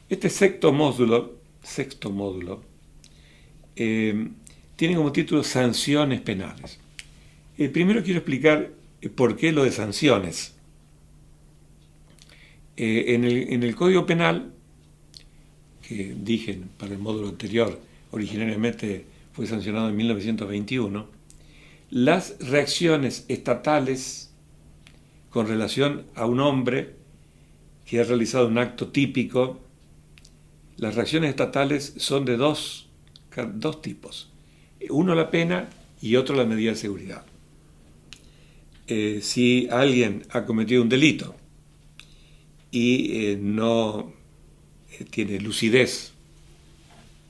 Este sexto módulo, tiene como título Sanciones penales. Primero quiero explicar por qué lo de sanciones. En el Código Penal, que dije para el módulo anterior, originariamente fue sancionado en 1921, las reacciones estatales con relación a un hombre que ha realizado un acto típico, las reacciones estatales son de dos tipos. Uno la pena y otro la medida de seguridad. Si alguien ha cometido un delito y no tiene lucidez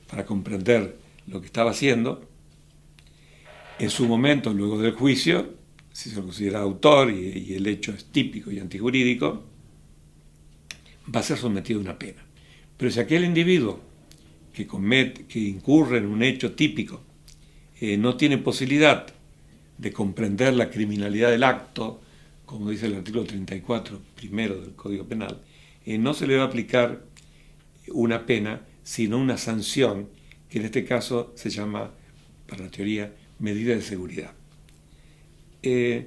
para comprender lo que estaba haciendo, en su momento, luego del juicio, si se lo considera autor y el hecho es típico y antijurídico, va a ser sometido a una pena. Pero si aquel individuo que incurre en un hecho típico no tiene posibilidad de comprender la criminalidad del acto, como dice el artículo 34 primero del Código Penal, no se le va a aplicar una pena, sino una sanción, que en este caso se llama, para la teoría, medida de seguridad. Es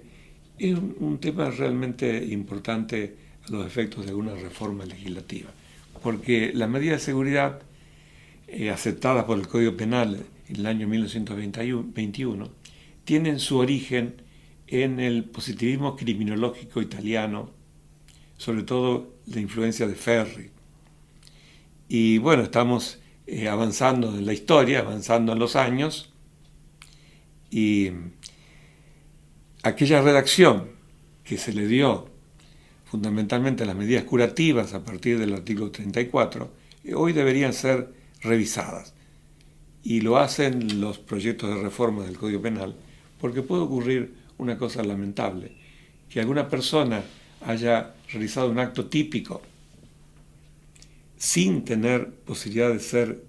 un tema realmente importante a los efectos de alguna reforma legislativa, porque las medidas de seguridad aceptadas por el Código Penal en el año 1921 tienen su origen en el positivismo criminológico italiano, sobre todo la influencia de Ferri. Y bueno, estamos avanzando en la historia, avanzando en los años, y aquella redacción que se le dio fundamentalmente a las medidas curativas a partir del artículo 34, hoy deberían ser revisadas. Y lo hacen los proyectos de reforma del Código Penal, porque puede ocurrir una cosa lamentable, que alguna persona haya realizado un acto típico sin tener posibilidad de ser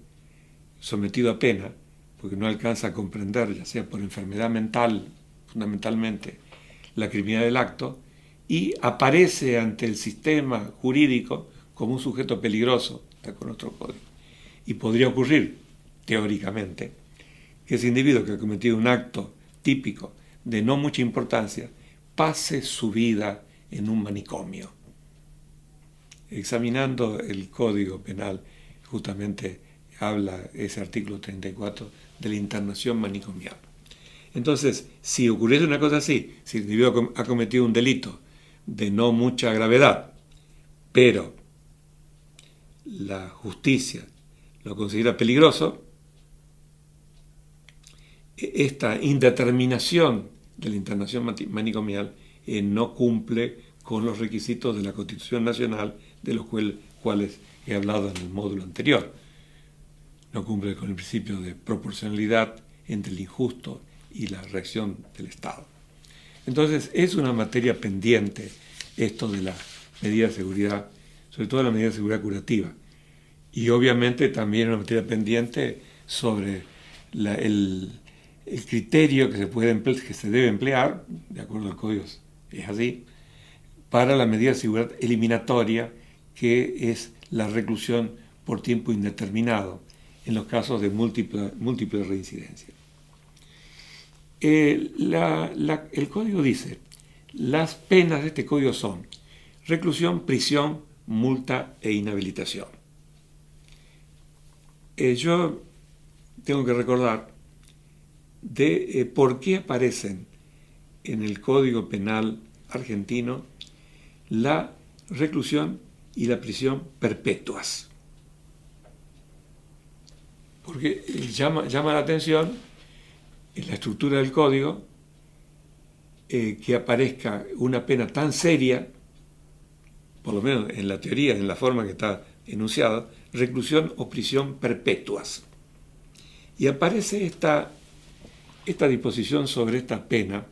sometido a pena, porque no alcanza a comprender, ya sea por enfermedad mental, fundamentalmente, la criminalidad del acto, y aparece ante el sistema jurídico como un sujeto peligroso, está con nuestro código. Y podría ocurrir, teóricamente, que ese individuo que ha cometido un acto típico de no mucha importancia pase su vida en un manicomio. Examinando el Código Penal, justamente habla ese artículo 34 de la internación manicomial. Entonces, si ocurriese una cosa así, si el individuo ha cometido un delito de no mucha gravedad, pero la justicia lo considera peligroso, esta indeterminación de la internación manicomial no cumple con los requisitos de la Constitución Nacional, de los cuales he hablado en el módulo anterior. No cumple con el principio de proporcionalidad entre el injusto y la reacción del Estado. Entonces, es una materia pendiente esto de la medida de seguridad, sobre todo la medida de seguridad curativa. Y obviamente también una materia pendiente sobre el criterio que se debe emplear, de acuerdo al código es así, para la medida de seguridad eliminatoria, que es la reclusión por tiempo indeterminado en los casos de múltiple reincidencia. El código dice, las penas de este código son reclusión, prisión, multa e inhabilitación. Yo tengo que recordar de por qué aparecen en el Código Penal argentino la reclusión y la prisión perpetuas. Porque llama la atención en la estructura del código que aparezca una pena tan seria, por lo menos en la teoría, en la forma que está enunciada, reclusión o prisión perpetuas. Y aparece esta disposición sobre esta pena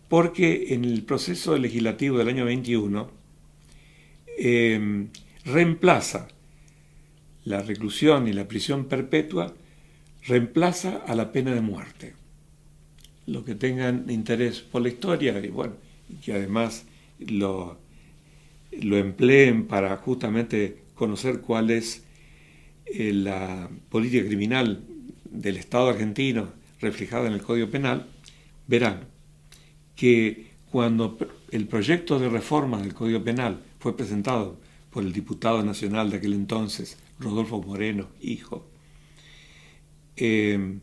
porque en el proceso legislativo del año 21 reemplaza la reclusión y la prisión perpetua, reemplaza a la pena de muerte. Los que tengan interés por la historia y bueno, que además lo empleen para justamente conocer cuál es la política criminal del Estado argentino reflejada en el Código Penal, verán que cuando el proyecto de reforma del Código Penal fue presentado por el diputado nacional de aquel entonces, Rodolfo Moreno, hijo, el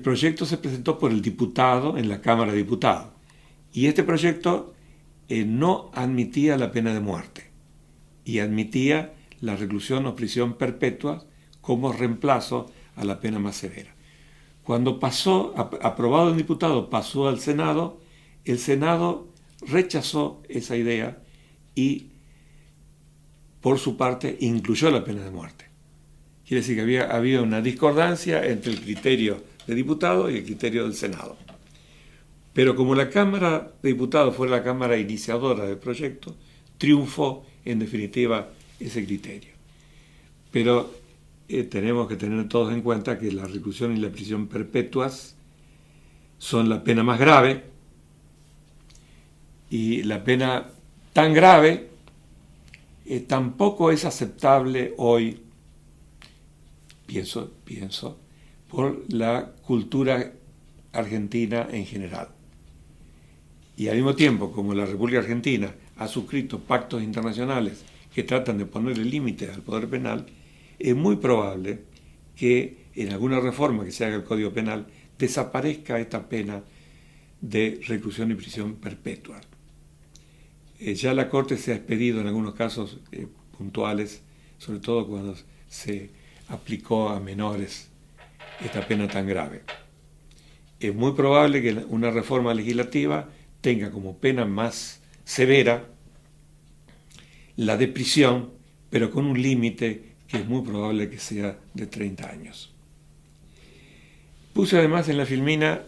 proyecto se presentó por el diputado en la Cámara de Diputados. Y este proyecto no admitía la pena de muerte y admitía la reclusión o prisión perpetua como reemplazo a la pena más severa. Cuando pasó, aprobado el diputado, pasó al Senado, el Senado rechazó esa idea y, por su parte, incluyó la pena de muerte. Quiere decir que había una discordancia entre el criterio de diputados y el criterio del Senado. Pero como la Cámara de Diputados fue la Cámara iniciadora del proyecto, triunfó en definitiva ese criterio. Pero tenemos que tener todos en cuenta que la reclusión y la prisión perpetuas son la pena más grave, y la pena tan grave tampoco es aceptable hoy, pienso, por la cultura argentina en general. Y al mismo tiempo, como la República Argentina ha suscrito pactos internacionales que tratan de ponerle límites al poder penal, es muy probable que en alguna reforma que se haga al Código Penal desaparezca esta pena de reclusión y prisión perpetua. Ya la Corte se ha expedido en algunos casos puntuales, sobre todo cuando se aplicó a menores esta pena tan grave. Es muy probable que una reforma legislativa tenga como pena más severa la de prisión, pero con un límite que es muy probable que sea de 30 años. Puse además en la filmina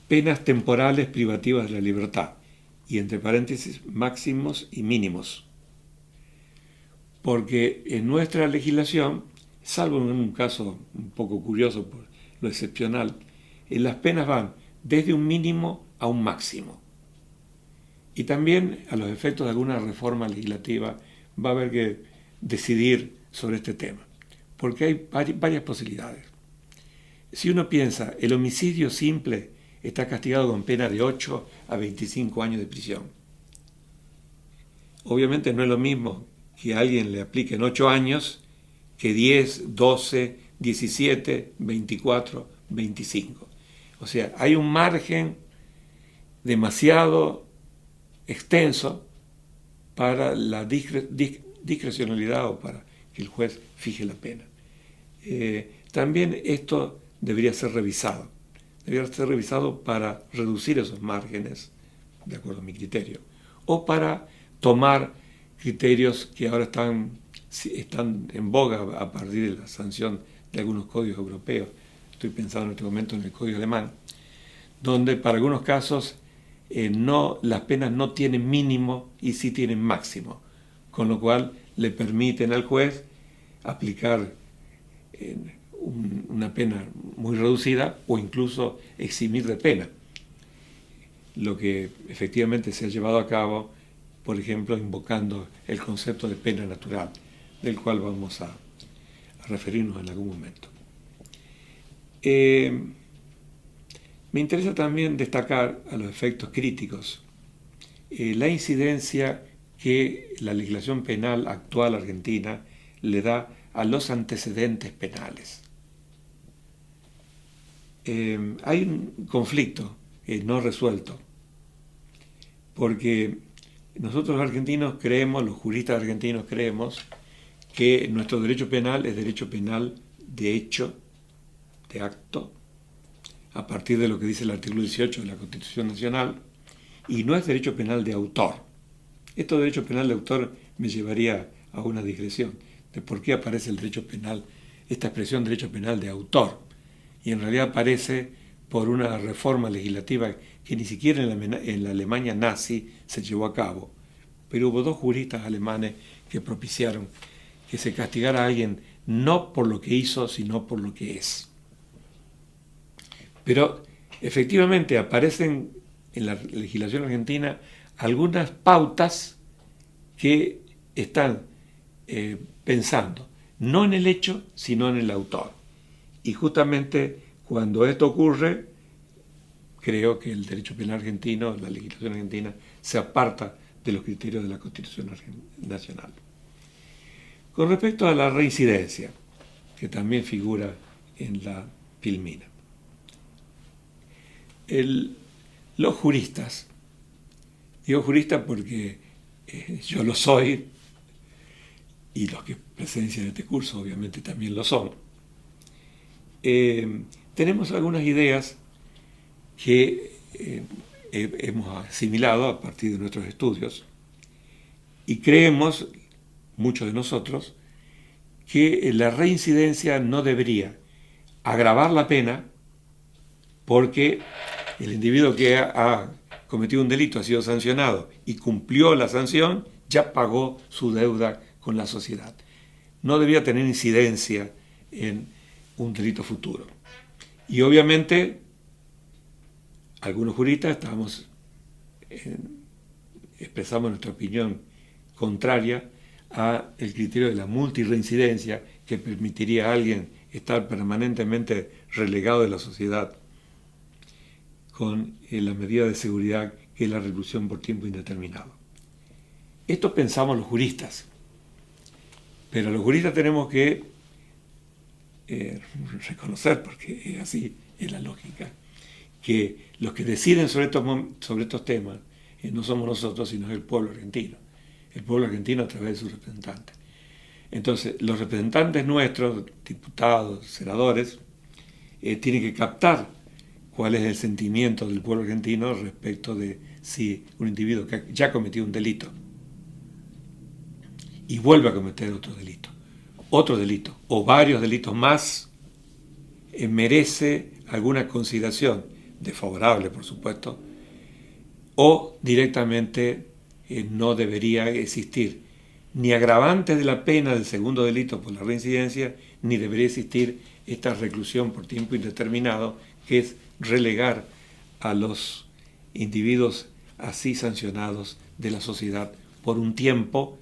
penas temporales privativas de la libertad, y entre paréntesis máximos y mínimos, porque en nuestra legislación, salvo en un caso un poco curioso por lo excepcional, las penas van desde un mínimo a un máximo. Y también, a los efectos de alguna reforma legislativa, va a haber que decidir sobre este tema, porque hay varias posibilidades. Si uno piensa, el homicidio simple está castigado con pena de 8 a 25 años de prisión. Obviamente no es lo mismo que a alguien le apliquen 8 años que 10, 12, 17, 24, 25. O sea, hay un margen demasiado extenso para la discrecionalidad o para que el juez fije la pena. También esto debería ser revisado. Debería ser revisado para reducir esos márgenes, de acuerdo a mi criterio, o para tomar criterios que ahora están en boga a partir de la sanción de algunos códigos europeos. Estoy pensando en este momento en el código alemán, donde para algunos casos las penas no tienen mínimo y sí tienen máximo, con lo cual le permiten al juez aplicar una pena muy reducida o incluso eximir de pena. Lo que efectivamente se ha llevado a cabo, por ejemplo, invocando el concepto de pena natural, del cual vamos a referirnos en algún momento. Me interesa también destacar a los efectos críticos la incidencia que la legislación penal actual argentina le da a los antecedentes penales. Hay un conflicto no resuelto, porque nosotros los argentinos creemos, los juristas argentinos creemos, que nuestro derecho penal es derecho penal de hecho, de acto, a partir de lo que dice el artículo 18 de la Constitución Nacional, y no es derecho penal de autor. Esto de derecho penal de autor me llevaría a una digresión de por qué aparece el derecho penal, esta expresión derecho penal de autor, y en realidad aparece por una reforma legislativa que ni siquiera en la Alemania nazi se llevó a cabo, pero hubo dos juristas alemanes que propiciaron que se castigara a alguien no por lo que hizo, sino por lo que es. Pero efectivamente aparecen en la legislación argentina algunas pautas que están pensando no en el hecho, sino en el autor. Y justamente cuando esto ocurre, creo que el derecho penal argentino, la legislación argentina, se aparta de los criterios de la Constitución Nacional. Con respecto a la reincidencia, que también figura en la Filmina, los juristas, digo juristas porque yo lo soy, y los que presencian este curso obviamente también lo son, tenemos algunas ideas que hemos asimilado a partir de nuestros estudios y creemos, muchos de nosotros, que la reincidencia no debería agravar la pena porque el individuo que ha cometido un delito ha sido sancionado y cumplió la sanción, ya pagó su deuda con la sociedad. No debería tener incidencia en un delito futuro. Y obviamente algunos juristas expresamos nuestra opinión contraria a el criterio de la multirreincidencia que permitiría a alguien estar permanentemente relegado de la sociedad con la medida de seguridad que es la reclusión por tiempo indeterminado. Esto pensamos los juristas, pero los juristas tenemos que reconocer, porque es así, es la lógica, que los que deciden sobre estos temas no somos nosotros, sino el pueblo argentino. El pueblo argentino a través de sus representantes. Entonces, los representantes nuestros, diputados, senadores, tienen que captar cuál es el sentimiento del pueblo argentino respecto de si un individuo que ya ha cometido un delito y vuelve a cometer otro delito o varios delitos más, merece alguna consideración desfavorable, por supuesto, o directamente no debería existir ni agravantes de la pena del segundo delito por la reincidencia, ni debería existir esta reclusión por tiempo indeterminado, que es relegar a los individuos así sancionados de la sociedad por un tiempo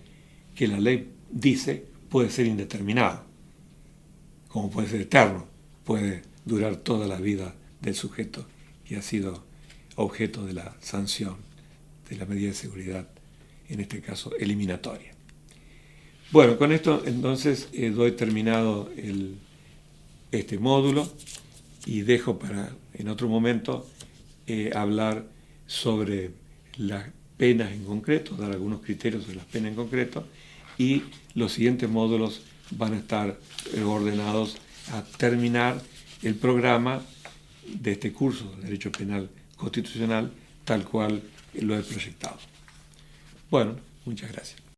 que la ley dice puede ser indeterminado, como puede ser eterno, puede durar toda la vida del sujeto que ha sido objeto de la sanción de la medida de seguridad, en este caso eliminatoria. Bueno, con esto entonces doy terminado este módulo y dejo para en otro momento hablar sobre las penas en concreto, dar algunos criterios sobre las penas en concreto, y los siguientes módulos van a estar ordenados a terminar el programa de este curso de Derecho Penal Constitucional tal cual lo he proyectado. Bueno, muchas gracias.